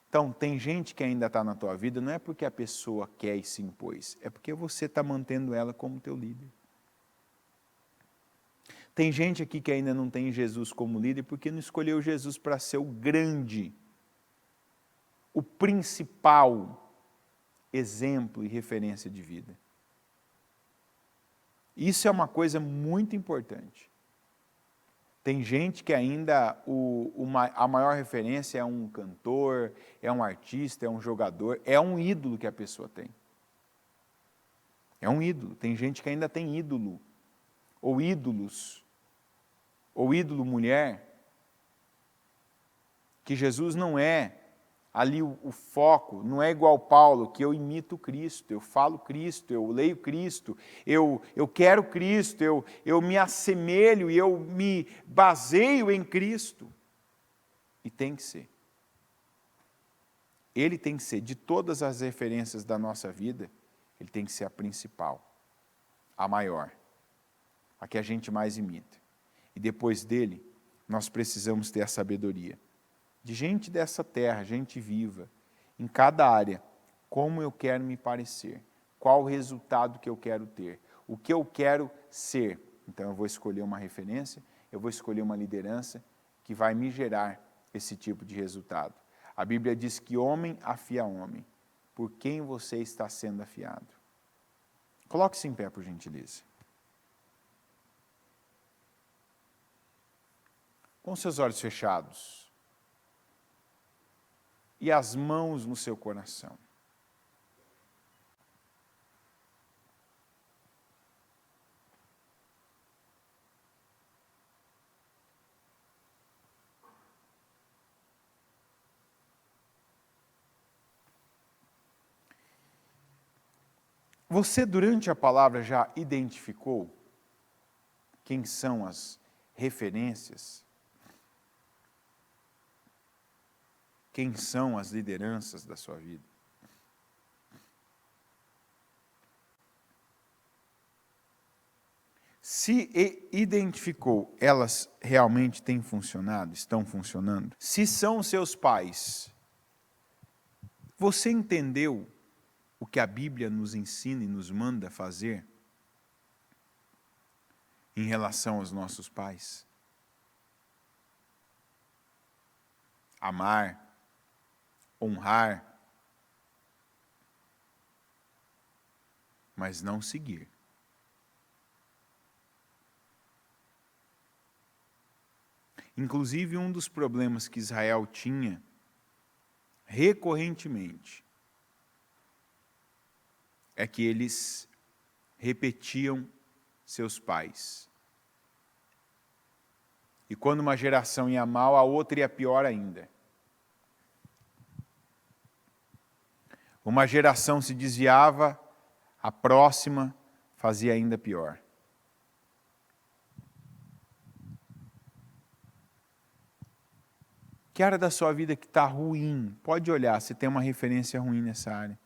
Então, tem gente que ainda está na tua vida, não é porque a pessoa quer e se impôs, é porque você está mantendo ela como teu líder. Tem gente aqui que ainda não tem Jesus como líder porque não escolheu Jesus para ser o grande, o principal exemplo e referência de vida. Isso é uma coisa muito importante. Tem gente que ainda a maior referência é um cantor, é um artista, é um jogador, é um ídolo que a pessoa tem. É um ídolo. Tem gente que ainda tem ídolo, ou ídolos, ou ídolo mulher, que Jesus não é ali o foco, não é igual Paulo, que eu imito Cristo, eu falo Cristo, eu leio Cristo, eu quero Cristo, eu me assemelho e eu me baseio em Cristo. E tem que ser. Ele tem que ser, de todas as referências da nossa vida, ele tem que ser a principal, a maior, a que a gente mais imita. E depois dele, nós precisamos ter a sabedoria de gente dessa terra, gente viva, em cada área, como eu quero me parecer, qual o resultado que eu quero ter, o que eu quero ser. Então eu vou escolher uma referência, eu vou escolher uma liderança que vai me gerar esse tipo de resultado. A Bíblia diz que homem afia homem. Por quem você está sendo afiado? Coloque-se em pé, por gentileza. Com seus olhos fechados e as mãos no seu coração. Você, durante a palavra, já identificou quem são as referências? Quem são as lideranças da sua vida? Se identificou, elas realmente têm funcionado, estão funcionando? Se são seus pais, você entendeu o que a Bíblia nos ensina e nos manda fazer em relação aos nossos pais? Amar, honrar, mas não seguir. Inclusive, um dos problemas que Israel tinha recorrentemente é que eles repetiam seus pais. E quando uma geração ia mal, a outra ia pior ainda. Uma geração se desviava, a próxima fazia ainda pior. Que área da sua vida que está ruim? Pode olhar, se tem uma referência ruim nessa área.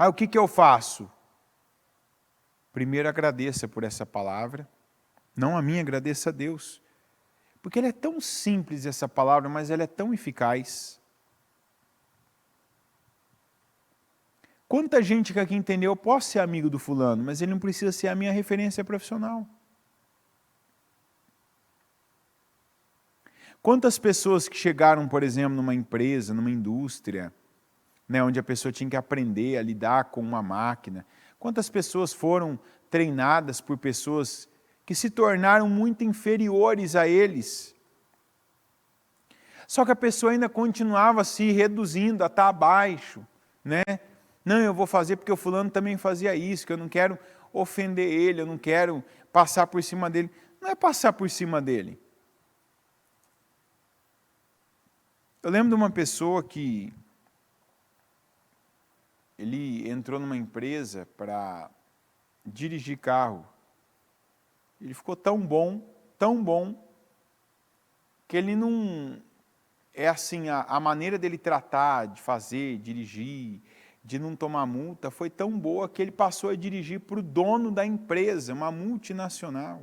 O que eu faço? Primeiro agradeça por essa palavra. Não a mim, agradeça a Deus. Porque ela é tão simples, essa palavra, mas ela é tão eficaz. Quanta gente que aqui entendeu, eu posso ser amigo do fulano, mas ele não precisa ser a minha referência profissional. Quantas pessoas que chegaram, por exemplo, numa empresa, numa indústria, onde a pessoa tinha que aprender a lidar com uma máquina, quantas pessoas foram treinadas por pessoas que se tornaram muito inferiores a eles. Só que a pessoa ainda continuava se reduzindo a estar abaixo, Não, eu vou fazer porque o fulano também fazia isso, que eu não quero ofender ele, eu não quero passar por cima dele. Não é passar por cima dele. Eu lembro de uma pessoa que ele entrou numa empresa para dirigir carro Ele ficou tão bom, que ele não... É assim, a maneira dele tratar, de fazer, dirigir, de não tomar multa, foi tão boa que ele passou a dirigir para o dono da empresa, uma multinacional.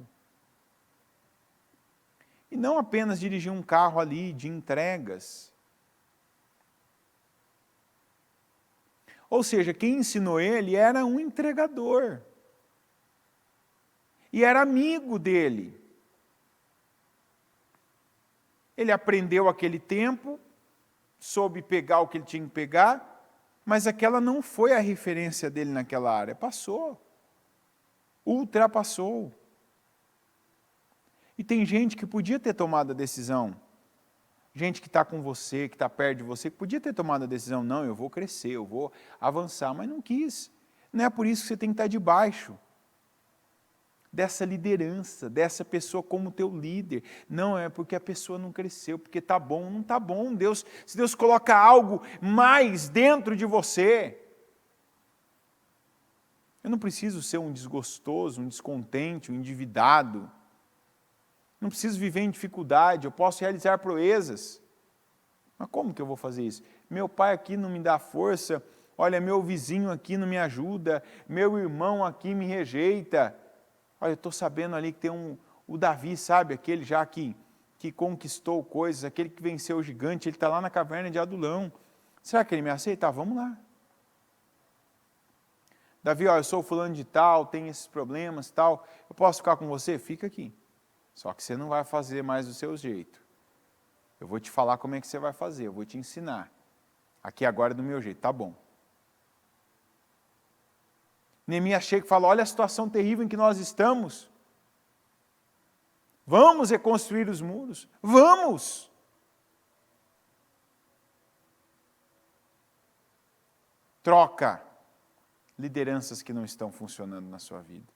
E não apenas dirigir um carro ali de entregas. Ou seja, quem ensinou ele era um entregador. E era amigo dele. Ele aprendeu aquele tempo, soube pegar o que ele tinha que pegar, mas aquela não foi a referência dele naquela área. Passou. Ultrapassou. E tem gente que podia ter tomado a decisão. Gente que está com você, que está perto de você, que podia ter tomado a decisão. Não, eu vou crescer, eu vou avançar, mas não quis. Não é por isso que você tem que estar debaixo dessa liderança, dessa pessoa como teu líder. Não é porque a pessoa não cresceu, porque está bom, não está bom. Se Deus coloca algo mais dentro de você, eu não preciso ser um desgostoso, um descontente, um endividado. Não preciso viver em dificuldade, eu posso realizar proezas. Mas como que eu vou fazer isso? Meu pai aqui não me dá força, olha, meu vizinho aqui não me ajuda, meu irmão aqui me rejeita. Olha, eu estou sabendo ali que tem o Davi, sabe, aquele já que conquistou coisas, aquele que venceu o gigante, ele está lá na caverna de Adulão. Será que ele me aceita? Ah, vamos lá. Davi, ó, eu sou fulano de tal, tenho esses problemas e tal, eu posso ficar com você? Fica aqui. Só que você não vai fazer mais do seu jeito. Eu vou te falar como é que você vai fazer, eu vou te ensinar. Aqui agora é do meu jeito, tá bom. Neemias chega e fala, olha a situação terrível em que nós estamos. Vamos reconstruir os muros? Vamos! Troca lideranças que não estão funcionando na sua vida.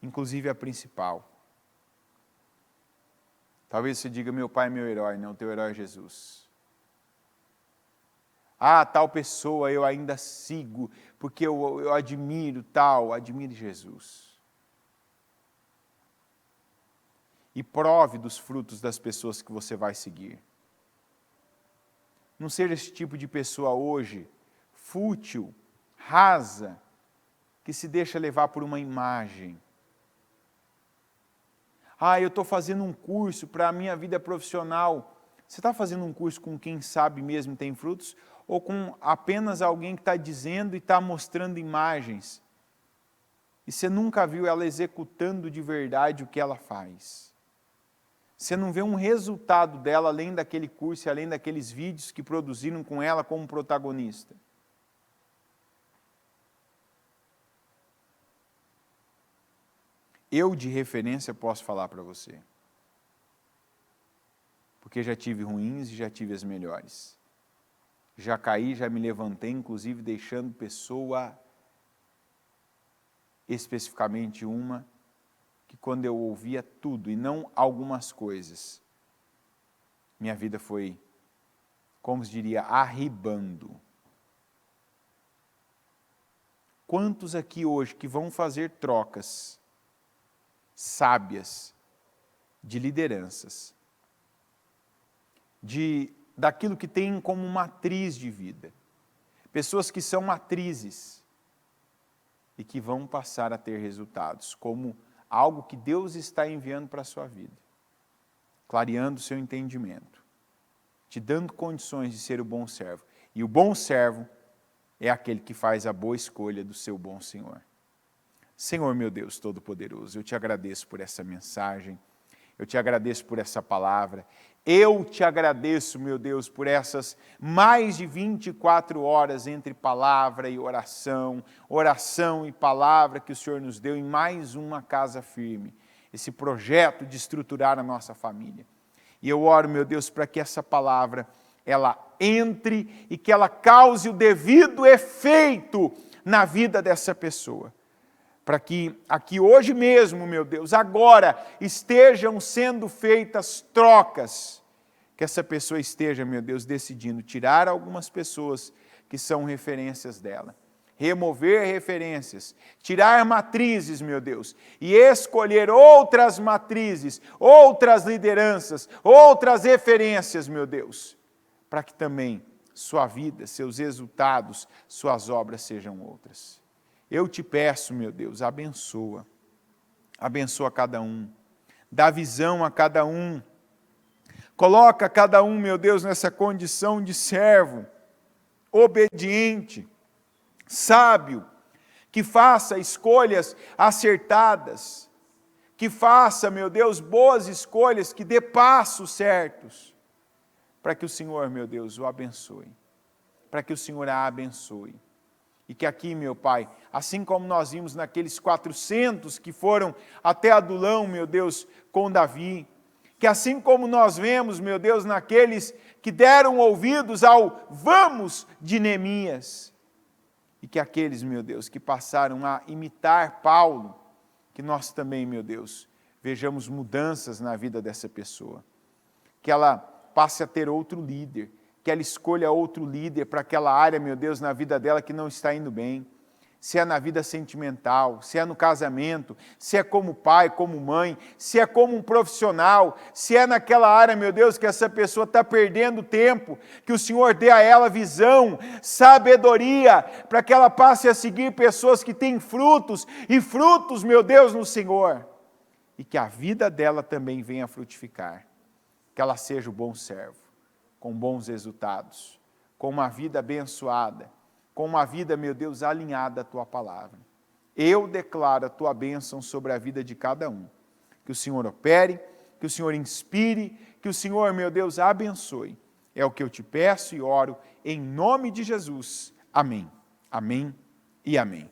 Inclusive a principal. Talvez você diga, meu pai é meu herói, não, teu herói é Jesus. Ah, tal pessoa eu ainda sigo, porque eu admiro tal, admire Jesus. E prove dos frutos das pessoas que você vai seguir. Não seja esse tipo de pessoa hoje, fútil, rasa, que se deixa levar por uma imagem. Ah, eu estou fazendo um curso para a minha vida profissional. Você está fazendo um curso com quem sabe mesmo tem frutos? Ou com apenas alguém que está dizendo e está mostrando imagens? E você nunca viu ela executando de verdade o que ela faz. Você não vê um resultado dela além daquele curso e além daqueles vídeos que produziram com ela como protagonista. Eu, de referência, posso falar para você. Porque já tive ruins e já tive as melhores. Já caí, já me levantei, inclusive deixando pessoa, especificamente uma, que quando eu ouvia tudo e não algumas coisas, minha vida foi, como se diria, arribando. Quantos aqui hoje que vão fazer trocas sábias de lideranças, daquilo que tem como matriz de vida, pessoas que são matrizes e que vão passar a ter resultados, como algo que Deus está enviando para a sua vida, clareando o seu entendimento, te dando condições de ser o bom servo. E o bom servo é aquele que faz a boa escolha do seu bom Senhor. Senhor, meu Deus Todo-Poderoso, eu te agradeço por essa mensagem, eu te agradeço por essa palavra, eu te agradeço, meu Deus, por essas mais de 24 horas entre palavra e oração, oração e palavra que o Senhor nos deu em mais uma casa firme, esse projeto de estruturar a nossa família. E eu oro, meu Deus, para que essa palavra, ela entre e que ela cause o devido efeito na vida dessa pessoa. Para que aqui hoje mesmo, meu Deus, agora estejam sendo feitas trocas, que essa pessoa esteja, meu Deus, decidindo tirar algumas pessoas que são referências dela remover referências, tirar matrizes, meu Deus, e escolher outras matrizes, outras lideranças, outras referências, meu Deus, para que também sua vida, seus resultados, suas obras sejam outras. Eu te peço, meu Deus, abençoa cada um, dá visão a cada um, coloca cada um, meu Deus, nessa condição de servo, obediente, sábio, que faça escolhas acertadas, que faça, meu Deus, boas escolhas, que dê passos certos, para que o Senhor, meu Deus, o abençoe, para que o Senhor a abençoe. E que aqui, meu Pai, assim como nós vimos naqueles 400 que foram até Adulão, meu Deus, com Davi, que assim como nós vemos, meu Deus, naqueles que deram ouvidos ao vamos de Neemias, e que aqueles, meu Deus, que passaram a imitar Paulo, que nós também, meu Deus, vejamos mudanças na vida dessa pessoa, que ela passe a ter outro líder, que ela escolha outro líder para aquela área, meu Deus, na vida dela que não está indo bem, se é na vida sentimental, se é no casamento, se é como pai, como mãe, se é como um profissional, se é naquela área, meu Deus, que essa pessoa está perdendo tempo, que o Senhor dê a ela visão, sabedoria, para que ela passe a seguir pessoas que têm frutos, e frutos, meu Deus, no Senhor, e que a vida dela também venha a frutificar, que ela seja o bom servo, com bons resultados, com uma vida abençoada, com uma vida, meu Deus, alinhada à Tua palavra. Eu declaro a Tua bênção sobre a vida de cada um. Que o Senhor opere, que o Senhor inspire, que o Senhor, meu Deus, abençoe. É o que eu te peço e oro em nome de Jesus. Amém. Amém e amém.